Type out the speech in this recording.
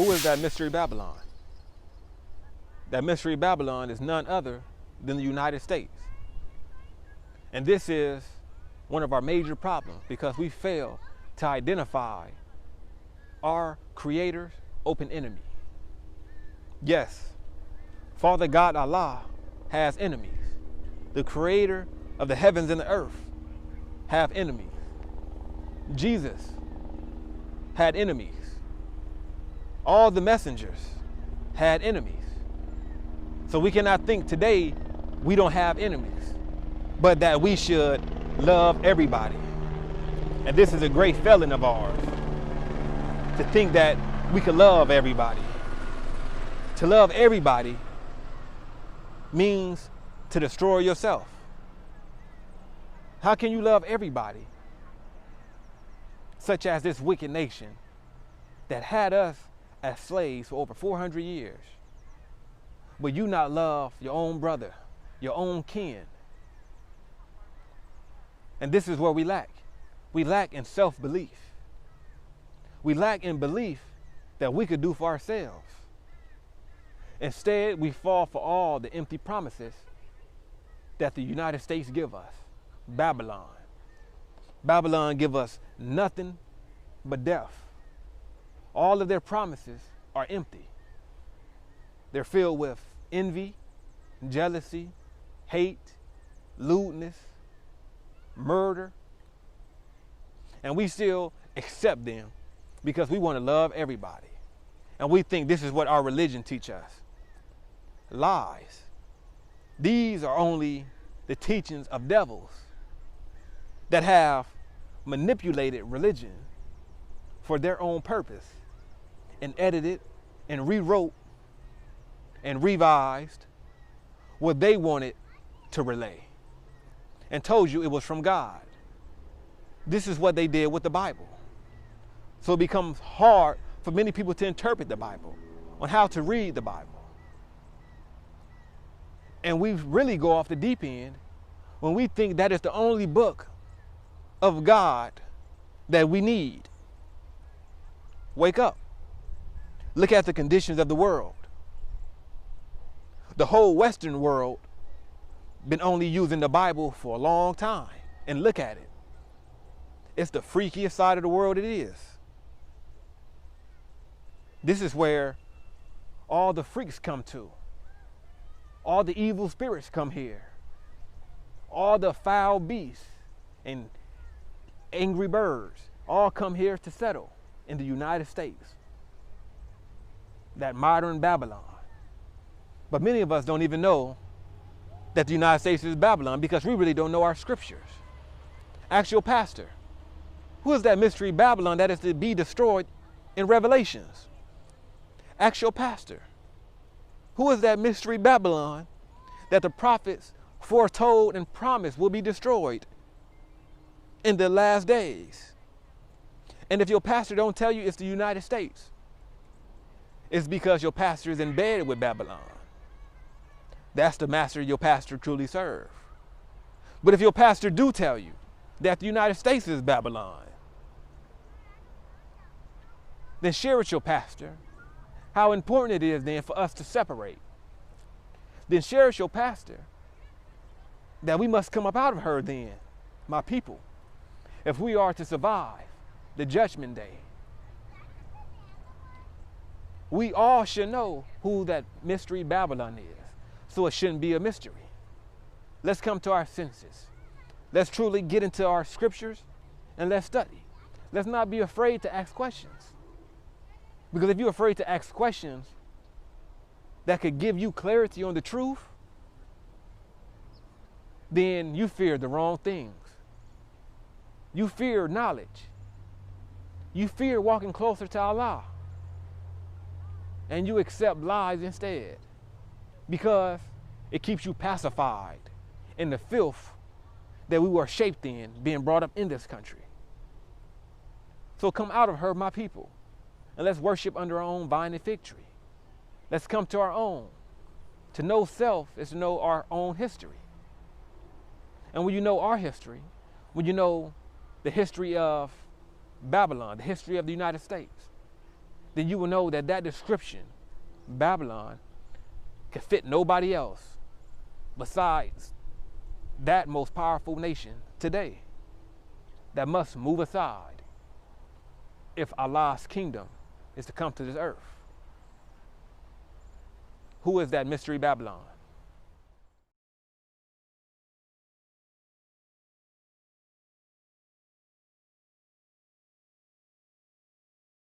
Who is that mystery Babylon? That mystery Babylon is none other than the United States. And this is one of our major problems because we fail to identify our Creator's open enemy. Yes, Father God Allah has enemies. The Creator of the heavens and the earth have enemies. Jesus had enemies. All the messengers had enemies. So we cannot think today we don't have enemies, but that we should love everybody. And this is a great failing of ours, to think that we can love everybody. To love everybody means to destroy yourself. How can you love everybody, such as this wicked nation that had us as slaves for over 400 years, but you not love your own brother, your own kin? And this is where we lack. We lack in self-belief. We lack in belief that we could do for ourselves. Instead, we fall for all the empty promises that the United States give us. Babylon. Babylon give us nothing but death. All of their promises are empty. They're filled with envy, jealousy, hate, lewdness, murder. And we still accept them because we want to love everybody. And we think this is what our religion teaches us. Lies. These are only the teachings of devils that have manipulated religion for their own purpose and edited and rewrote and revised what they wanted to relay and told you it was from God. This is what they did with the Bible. So it becomes hard for many people to interpret the Bible, on how to read the Bible. And we really go off the deep end when we think that is the only book of God that we need. Wake up. Look at the conditions of the world. The whole Western world been only using the Bible for a long time. And look at it. It's the freakiest side of the world it is. This is where all the freaks come to. All the evil spirits come here. All the foul beasts and angry birds all come here to settle in the United States. That modern Babylon. But many of us don't even know that the United States is Babylon because we really don't know our scriptures. Ask your pastor, who is that mystery Babylon that is to be destroyed in Revelations? Ask your pastor, who is that mystery Babylon that the prophets foretold and promised will be destroyed in the last days? And if your pastor don't tell you it's the United States, it's because your pastor is in bed with Babylon. That's the master your pastor truly serves. But if your pastor do tell you that the United States is Babylon, then share with your pastor how important it is then for us to separate. Then share with your pastor that we must come up out of her then, my people, if we are to survive the judgment day. We all should know who that mystery Babylon is, so it shouldn't be a mystery. Let's come to our senses. Let's truly get into our scriptures and let's study. Let's not be afraid to ask questions. Because if you're afraid to ask questions that could give you clarity on the truth, then you fear the wrong things. You fear knowledge. You fear walking closer to Allah. And you accept lies instead because it keeps you pacified in the filth that we were shaped in, being brought up in this country. So come out of her, my people, and let's worship under our own vine and fig tree. Let's come to our own. To know self is to know our own history. And when you know our history, when you know the history of Babylon, the history of the United States, then you will know that that description, Babylon, can fit nobody else besides that most powerful nation today that must move aside if Allah's kingdom is to come to this earth. Who is that mystery Babylon?